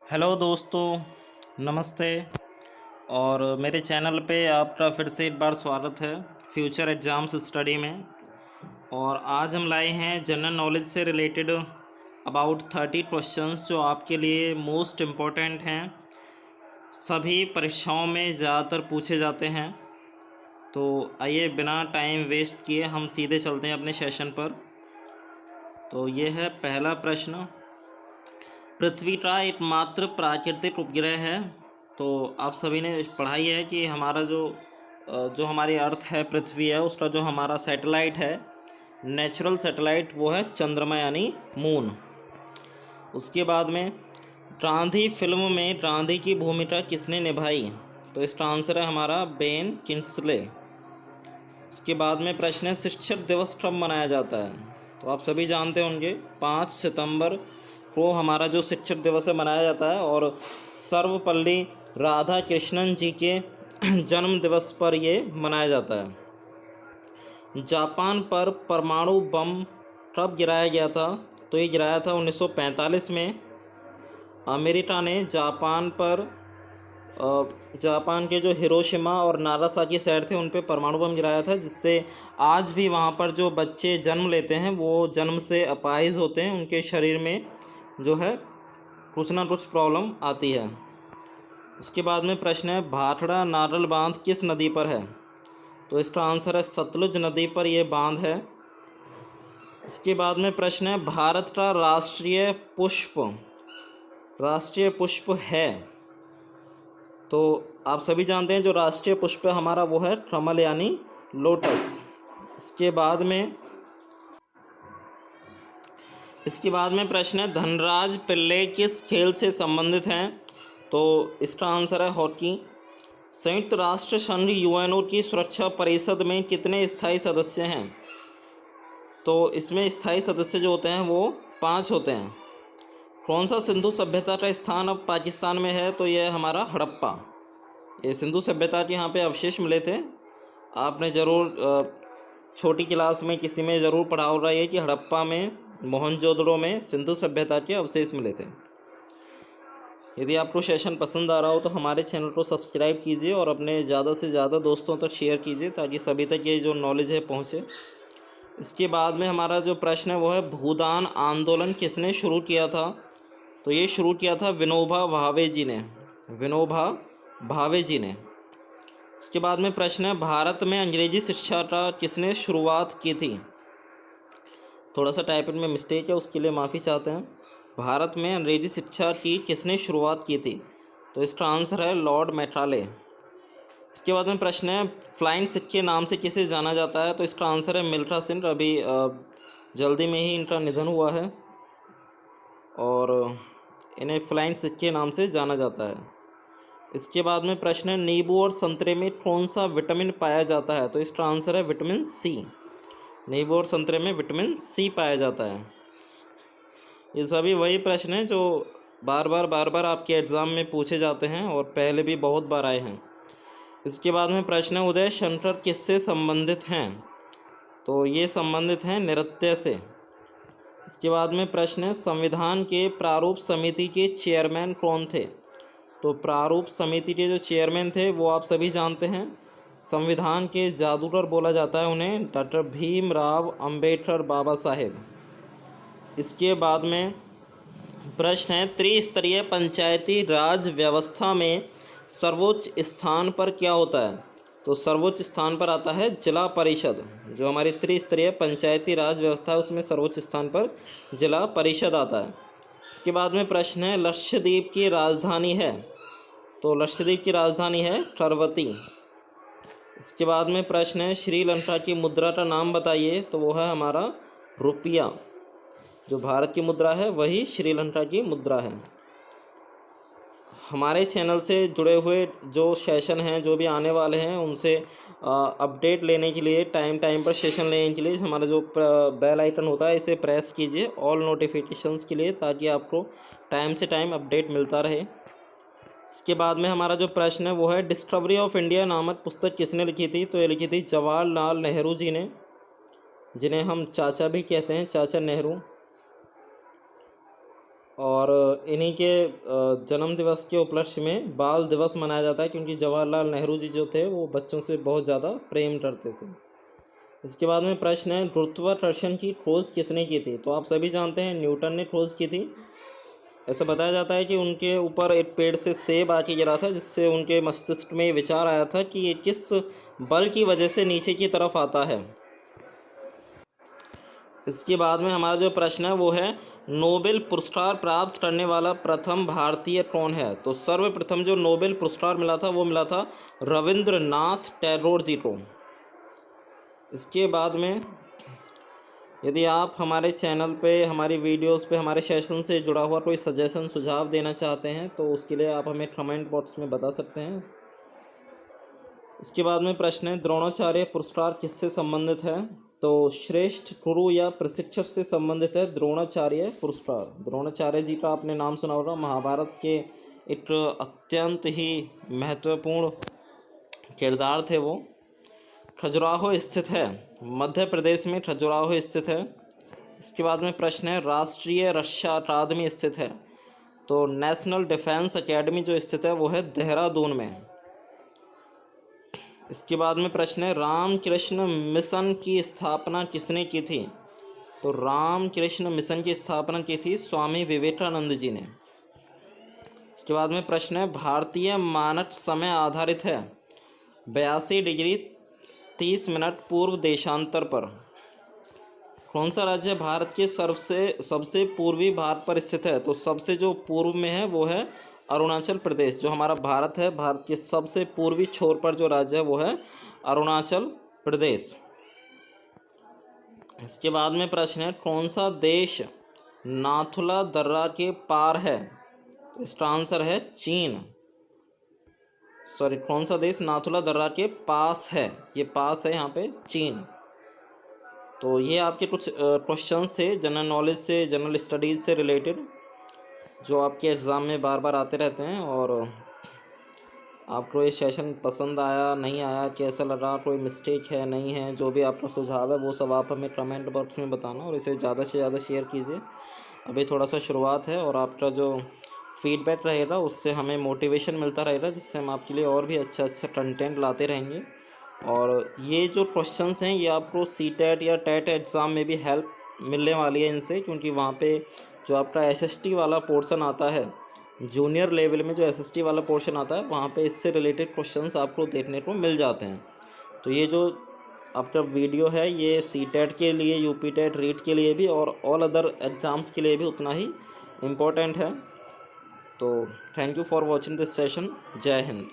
Hello दोस्तों, नमस्ते। और मेरे चैनल पे आपका फिर से एक बार स्वागत है फ्यूचर एग्ज़ाम्स स्टडी में। और आज हम लाए हैं जनरल नॉलेज से रिलेटेड अबाउट 30 क्वेश्चंस जो आपके लिए मोस्ट इम्पॉर्टेंट हैं, सभी परीक्षाओं में ज़्यादातर पूछे जाते हैं। तो आइए बिना टाइम वेस्ट किए हम सीधे चलते हैं अपने सेशन पर। तो ये है पहला प्रश्न। पृथ्वी का एकमात्र प्राकृतिक उपग्रह है। तो आप सभी ने पढ़ा ही है कि हमारा जो हमारी अर्थ है, पृथ्वी है, उसका जो हमारा सैटेलाइट है, नेचुरल सैटेलाइट, वो है चंद्रमा यानी मून। उसके बाद में गांधी फिल्म में गांधी की भूमिका किसने निभाई? तो इसका आंसर है हमारा बेन किंग्सले। उसके बाद में प्रश्न है शिक्षक दिवस कब मनाया जाता है? तो आप सभी जानते होंगे 5 सितंबर को हमारा जो शिक्षक दिवस है मनाया जाता है। और सर्वपल्ली राधाकृष्णन जी के जन्म दिवस पर ये मनाया जाता है। जापान पर परमाणु बम कब गिराया गया था? तो ये गिराया था 1945 में। अमेरिका ने जापान के जो हिरोशिमा और नागासाकी शहर थे उन पे परमाणु बम गिराया था, जिससे आज भी वहाँ पर जो बच्चे जन्म लेते हैं वो जन्म से अपाहिज होते हैं, उनके शरीर में जो है कुछ ना कुछ प्रॉब्लम आती है। उसके बाद में प्रश्न है भाखड़ा नारल बांध किस नदी पर है? तो इसका आंसर है सतलुज नदी पर यह बांध है। इसके बाद में प्रश्न है भारत का राष्ट्रीय पुष्प है? तो आप सभी जानते हैं जो राष्ट्रीय पुष्प हमारा वो है कमल यानी लोटस। इसके बाद में प्रश्न है धनराज पिल्ले किस खेल से संबंधित हैं? तो इसका आंसर है हॉकी। संयुक्त राष्ट्र संघ यूएनओ की सुरक्षा परिषद में कितने स्थायी सदस्य हैं? तो इसमें स्थायी सदस्य जो होते हैं वो 5 होते हैं। कौन सा सिंधु सभ्यता का स्थान अब पाकिस्तान में है? तो यह हमारा हड़प्पा। ये सिंधु सभ्यता के यहाँ पे अवशेष मिले थे। आपने ज़रूर छोटी क्लास में किसी में ज़रूर पढ़ा होगा ये कि हड़प्पा में, मोहनजोदड़ो में सिंधु सभ्यता के अवशेष मिले थे। यदि आपको सेशन पसंद आ रहा हो तो हमारे चैनल को सब्सक्राइब कीजिए और अपने ज़्यादा से ज़्यादा दोस्तों तक शेयर कीजिए ताकि सभी तक ये जो नॉलेज है पहुँचे। इसके बाद में हमारा जो प्रश्न है वो है भूदान आंदोलन किसने शुरू किया था? तो ये शुरू किया था विनोबा भावे जी ने। इसके बाद में प्रश्न है भारत में अंग्रेजी शिक्षा का किसने शुरुआत की थी? थोड़ा सा टाइपिंग में मिस्टेक है, उसके लिए माफ़ी चाहते हैं। भारत में अंग्रेजी शिक्षा की किसने शुरुआत की थी? तो इसका आंसर है लॉर्ड मैकाले। इसके बाद में प्रश्न है फ्लाइंग सिख के नाम से किसे जाना जाता है? तो इसका आंसर है मिल्खा सिंह। अभी जल्दी में ही इनका निधन हुआ है और इन्हें फ्लाइंग सिख के नाम से जाना जाता है। इसके बाद में प्रश्न है नींबू और संतरे में कौन सा विटामिन पाया जाता है? तो इसका आंसर है विटामिन सी। नींबू और संतरे में विटामिन सी पाया जाता है। ये सभी वही प्रश्न हैं जो बार बार आपके एग्ज़ाम में पूछे जाते हैं और पहले भी बहुत बार आए हैं। इसके बाद में प्रश्न है उदय शंकर किससे संबंधित हैं? तो ये संबंधित हैं नृत्य से। इसके बाद में प्रश्न है संविधान के प्रारूप समिति के चेयरमैन कौन थे? तो प्रारूप समिति के जो चेयरमैन थे वो आप सभी जानते हैं, संविधान के जादूगर बोला जाता है उन्हें, डॉक्टर भीमराव अंबेडकर बाबा साहेब। इसके बाद में प्रश्न है त्रिस्तरीय पंचायती राज व्यवस्था में सर्वोच्च स्थान पर क्या होता है? तो सर्वोच्च स्थान पर आता है जिला परिषद। जो हमारी त्रिस्तरीय पंचायती राज व्यवस्था है उसमें सर्वोच्च स्थान पर जिला परिषद आता है। इसके बाद में प्रश्न है लक्षद्वीप की राजधानी है? तो लक्षद्वीप की राजधानी है करवती। इसके बाद में प्रश्न है श्रीलंका की मुद्रा का नाम बताइए? तो वो है हमारा रुपया। जो भारत की मुद्रा है वही श्रीलंका की मुद्रा है। हमारे चैनल से जुड़े हुए जो सेशन हैं जो भी आने वाले हैं उनसे अपडेट लेने के लिए, टाइम पर सेशन लेने के लिए हमारा जो बेल आइकन होता है इसे प्रेस कीजिए ऑल नोटिफिकेशंस के लिए, ताकि आपको टाइम से टाइम अपडेट मिलता रहे। इसके बाद में हमारा जो प्रश्न है वो है डिस्कवरी ऑफ इंडिया नामक पुस्तक किसने लिखी थी? तो ये लिखी थी जवाहरलाल नेहरू जी ने, जिन्हें हम चाचा भी कहते हैं, चाचा नेहरू। और इन्हीं के जन्म दिवस के उपलक्ष्य में बाल दिवस मनाया जाता है, क्योंकि जवाहरलाल नेहरू जी जो थे वो बच्चों से बहुत ज़्यादा प्रेम करते थे। इसके बाद में प्रश्न है, गुरुत्वाकर्षण की खोज किसने की थी? तो आप सभी जानते हैं न्यूटन ने खोज की थी। ऐसा बताया जाता है कि उनके ऊपर एक पेड़ से सेब आके गिरा था, जिससे उनके मस्तिष्क में ये विचार आया था कि ये किस बल की वजह से नीचे की तरफ आता है। इसके बाद में हमारा जो प्रश्न है वो है, नोबेल पुरस्कार प्राप्त करने वाला प्रथम भारतीय कौन है? तो सर्वप्रथम जो नोबेल पुरस्कार मिला था वो मिला था रविंद्रनाथ टैगोर जी को। इसके बाद में यदि आप हमारे चैनल पे, हमारी वीडियोस पे, हमारे सेशन से जुड़ा हुआ कोई सजेशन सुझाव देना चाहते हैं तो उसके लिए आप हमें कमेंट बॉक्स में बता सकते हैं। इसके बाद में प्रश्न है, द्रोणाचार्य पुरस्कार किससे संबंधित है? तो श्रेष्ठ गुरु या प्रशिक्षक से संबंधित है द्रोणाचार्य पुरस्कार। द्रोणाचार्य जी का आपने नाम सुना होगा, महाभारत के एक अत्यंत ही महत्वपूर्ण किरदार थे वो। खजुराहो स्थित है, मध्य प्रदेश में खजुराहो स्थित है। इसके बाद में प्रश्न है, राष्ट्रीय रक्षा अकादमी स्थित है? तो नेशनल डिफेंस एकेडमी जो स्थित है वो है देहरादून में। इसके बाद में प्रश्न है, रामकृष्ण मिशन की स्थापना किसने की थी? तो रामकृष्ण मिशन की स्थापना की थी स्वामी विवेकानंद जी ने। इसके बाद में प्रश्न है, भारतीय मानक समय आधारित है 82 डिग्री 30 मिनट पूर्व देशांतर पर। कौन सा राज्य भारत के सबसे पूर्वी भाग पर स्थित है? तो सबसे जो पूर्व में है वो है अरुणाचल प्रदेश। जो हमारा भारत है, भारत के सबसे पूर्वी छोर पर जो राज्य है वो है अरुणाचल प्रदेश। इसके बाद में प्रश्न है, कौन सा देश नाथुला दर्रा के पार है? इसका आंसर है चीन। कौन सा देश नाथुला दर्रा के पास है? ये पास है यहाँ पे चीन। तो ये आपके कुछ क्वेश्चंस थे जनरल नॉलेज से, जनरल स्टडीज़ से रिलेटेड, जो आपके एग्ज़ाम में बार बार आते रहते हैं। और आपको ये सेशन पसंद आया, नहीं आया, कैसा लगा, कोई मिस्टेक है, नहीं है, जो भी आपका सुझाव है वो सब आप हमें कमेंट बॉक्स में बताना, और इसे ज़्यादा से ज़्यादा शेयर कीजिए। अभी थोड़ा सा शुरुआत है, और आपका जो फीडबैक रहेगा उससे हमें मोटिवेशन मिलता रहेगा, जिससे हम आपके लिए और भी अच्छा कंटेंट लाते रहेंगे। और ये जो क्वेश्चंस हैं ये आपको सीटेट या टेट एग्ज़ाम में भी हेल्प मिलने वाली है इनसे, क्योंकि वहाँ पे जो आपका एसएसटी वाला पोर्शन आता है, जूनियर लेवल में जो एसएसटी वाला पोर्शन आता है, वहाँ पे इससे रिलेटेड क्वेश्चंस आपको देखने को मिल जाते हैं। तो ये जो आपका वीडियो है ये सीटेट के लिए, यूपी टेट, रीट के लिए भी, और ऑल अदर एग्ज़ाम्स के लिए भी उतना ही इम्पोर्टेंट है। तो thank you for watching this session. जय हिंद।